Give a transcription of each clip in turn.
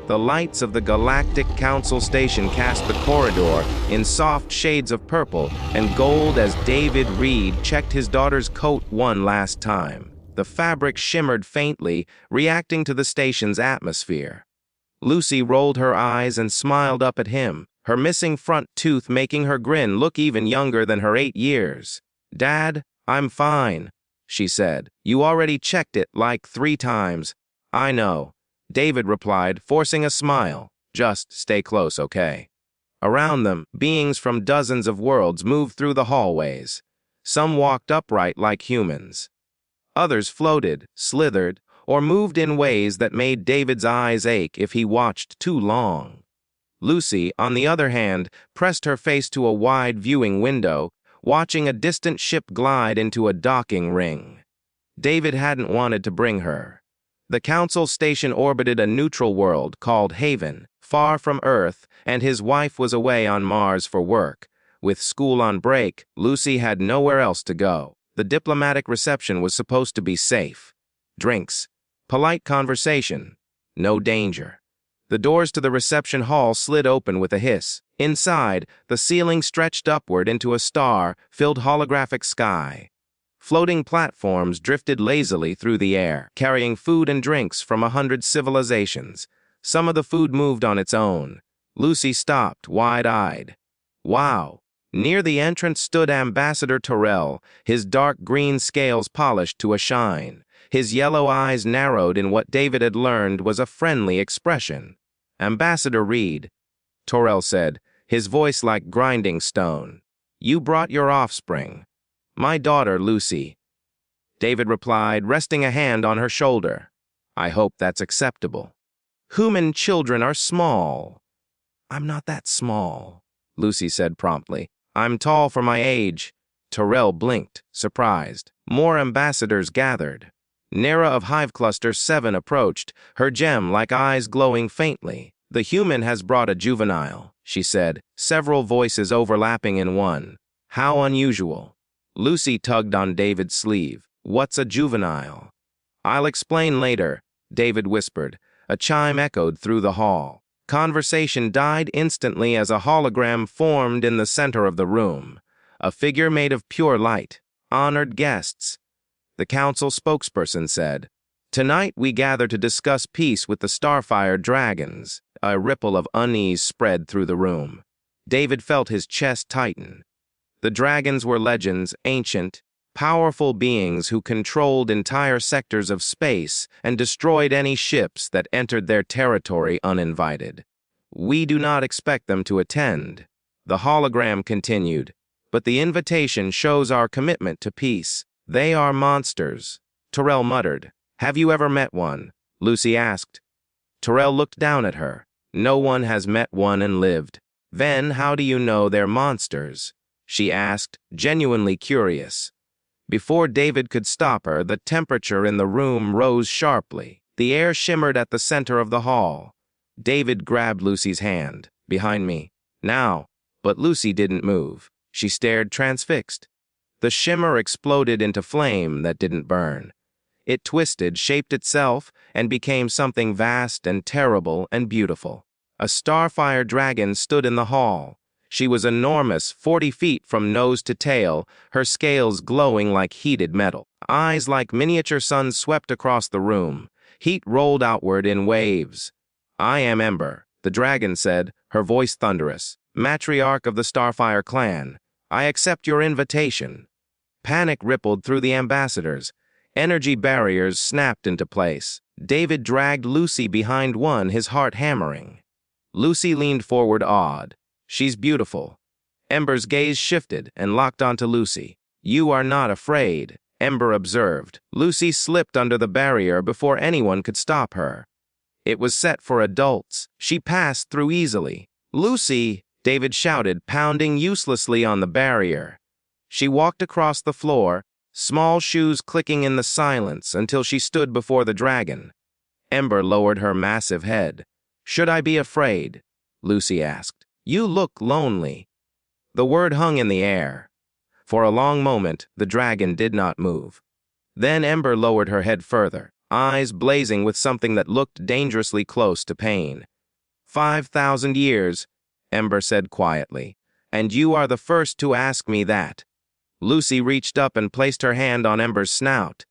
The lights of the Galactic Council station cast the corridor in soft shades of purple and gold as David Reed checked his daughter's coat one last time. The fabric shimmered faintly, reacting to the station's atmosphere. Lucy rolled her eyes and smiled up at him, her missing front tooth making her grin look even younger than her 8 years. "Dad, I'm fine," she said. "You already checked it like 3 times. "I know," David replied, forcing a smile. "Just stay close, okay?" Around them, beings from dozens of worlds moved through the hallways. Some walked upright like humans. Others floated, slithered, or moved in ways that made David's eyes ache if he watched too long. Lucy, on the other hand, pressed her face to a wide viewing window, watching a distant ship glide into a docking ring. David hadn't wanted to bring her. The Council station orbited a neutral world called Haven, far from Earth, and his wife was away on Mars for work. With school on break, Lucy had nowhere else to go. The diplomatic reception was supposed to be safe. Drinks, polite conversation, no danger. The doors to the reception hall slid open with a hiss. Inside, the ceiling stretched upward into a star-filled holographic sky. Floating platforms drifted lazily through the air, carrying food and drinks from 100 civilizations. Some of the food moved on its own. Lucy stopped, wide-eyed. Wow! Near the entrance stood Ambassador Terrell, his dark green scales polished to a shine. His yellow eyes narrowed in what David had learned was a friendly expression. "Ambassador Reed," Terrell said, his voice like grinding stone. "You brought your offspring." "My daughter, Lucy," David replied, resting a hand on her shoulder. "I hope that's acceptable." "Human children are small." "I'm not that small," Lucy said promptly. "I'm tall for my age." Terrell blinked, surprised. More ambassadors gathered. Nera of Hive Cluster 7 approached, her gem-like eyes glowing faintly. "The human has brought a juvenile," she said, several voices overlapping in one. "How unusual." Lucy tugged on David's sleeve. "What's a juvenile?" "I'll explain later," David whispered. A chime echoed through the hall. Conversation died instantly as a hologram formed in the center of the room. A figure made of pure light. "Honored guests," the council spokesperson said. "Tonight we gather to discuss peace with the Starfire dragons." A ripple of unease spread through the room. David felt his chest tighten. The dragons were legends, ancient, powerful beings who controlled entire sectors of space and destroyed any ships that entered their territory uninvited. "We do not expect them to attend," the hologram continued, "but the invitation shows our commitment to peace." "They are monsters," Terrell muttered. "Have you ever met one?" Lucy asked. Terrell looked down at her. "No one has met one and lived." "Then how do you know they're monsters?" she asked, genuinely curious. Before David could stop her, the temperature in the room rose sharply. The air shimmered at the center of the hall. David grabbed Lucy's hand. "Behind me. Now." But Lucy didn't move. She stared transfixed. The shimmer exploded into flame that didn't burn. It twisted, shaped itself, and became something vast and terrible and beautiful. A starfire dragon stood in the hall. She was enormous, 40 feet from nose to tail, her scales glowing like heated metal. Eyes like miniature suns swept across the room. Heat rolled outward in waves. "I am Ember," the dragon said, her voice thunderous. "Matriarch of the Starfire clan. I accept your invitation." Panic rippled through the ambassadors. Energy barriers snapped into place. David dragged Lucy behind one, his heart hammering. Lucy leaned forward, awed. "She's beautiful." Ember's gaze shifted and locked onto Lucy. "You are not afraid," Ember observed. Lucy slipped under the barrier before anyone could stop her. It was set for adults. She passed through easily. "Lucy!" David shouted, pounding uselessly on the barrier. She walked across the floor, small shoes clicking in the silence until she stood before the dragon. Ember lowered her massive head. "Should I be afraid?" Lucy asked. "You look lonely." The word hung in the air. For a long moment, the dragon did not move. Then Ember lowered her head further, eyes blazing with something that looked dangerously close to pain. 5,000 years, Ember said quietly. And you are the first to ask me that. Lucy reached up and placed her hand on Ember's snout.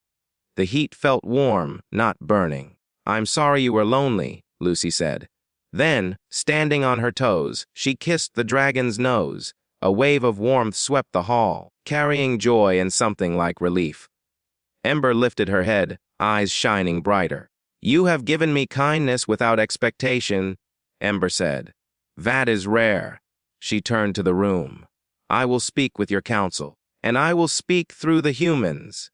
The heat felt warm, not burning. I'm sorry you were lonely, Lucy said. Then, standing on her toes, she kissed the dragon's nose. A wave of warmth swept the hall, carrying joy and something like relief. Ember lifted her head, eyes shining brighter. You have given me kindness without expectation, Ember said. That is rare. She turned to the room. I will speak with your council, and I will speak through the humans.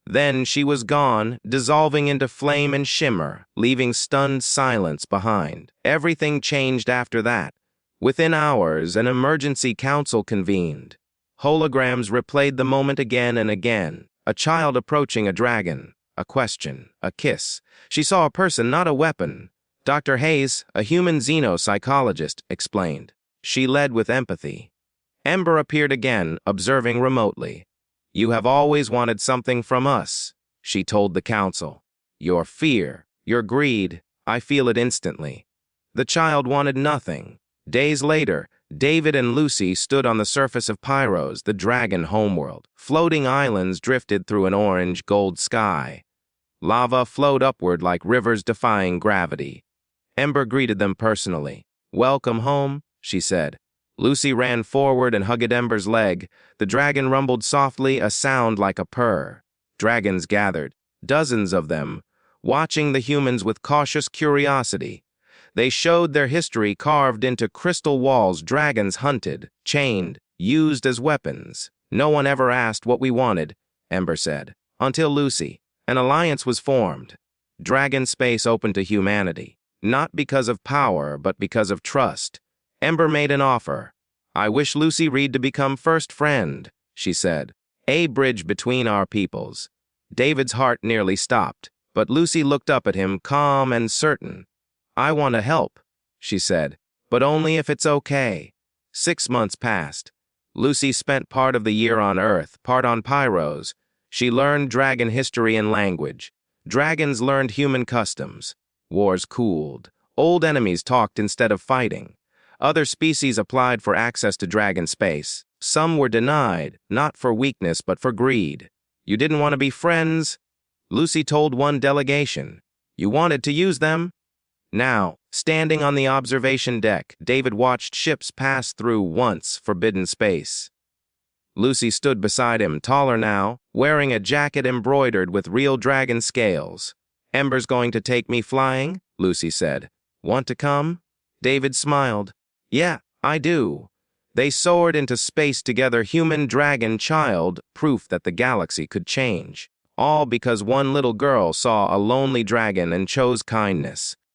Then she was gone, dissolving into flame and shimmer, leaving stunned silence behind. Everything changed after that. Within hours, an emergency council convened. Holograms replayed the moment again and again. A child approaching a dragon. A question. A kiss. She saw a person, not a weapon. Dr. Hayes, a human xenopsychologist, explained. She led with empathy. Ember appeared again, observing remotely. You have always wanted something from us, she told the council. Your fear, your greed, I feel it instantly. The child wanted nothing. Days later, David and Lucy stood on the surface of Pyros, the dragon homeworld. Floating islands drifted through an orange-gold sky. Lava flowed upward like rivers defying gravity. Ember greeted them personally. Welcome home, she said. Lucy ran forward and hugged Ember's leg. The dragon rumbled softly, a sound like a purr. Dragons gathered, dozens of them, watching the humans with cautious curiosity. They showed their history carved into crystal walls. Dragons hunted, chained, used as weapons. No one ever asked what we wanted, Ember said. Until Lucy. An alliance was formed. Dragon space opened to humanity. Not because of power, but because of trust. Ember made an offer. I wish Lucy Reed to become first friend, she said. A bridge between our peoples. David's heart nearly stopped, but Lucy looked up at him, calm and certain. I want to help, she said, but only if it's okay. 6 months passed. Lucy spent part of the year on Earth, part on Pyros. She learned dragon history and language. Dragons learned human customs. Wars cooled. Old enemies talked instead of fighting. Other species applied for access to dragon space. Some were denied, not for weakness but for greed. You didn't want to be friends? Lucy told one delegation. You wanted to use them? Now, standing on the observation deck, David watched ships pass through once forbidden space. Lucy stood beside him, taller now, wearing a jacket embroidered with real dragon scales. Ember's going to take me flying, Lucy said. Want to come? David smiled. Yeah, I do. They soared into space together, human, dragon, child, proof that the galaxy could change. All because one little girl saw a lonely dragon and chose kindness.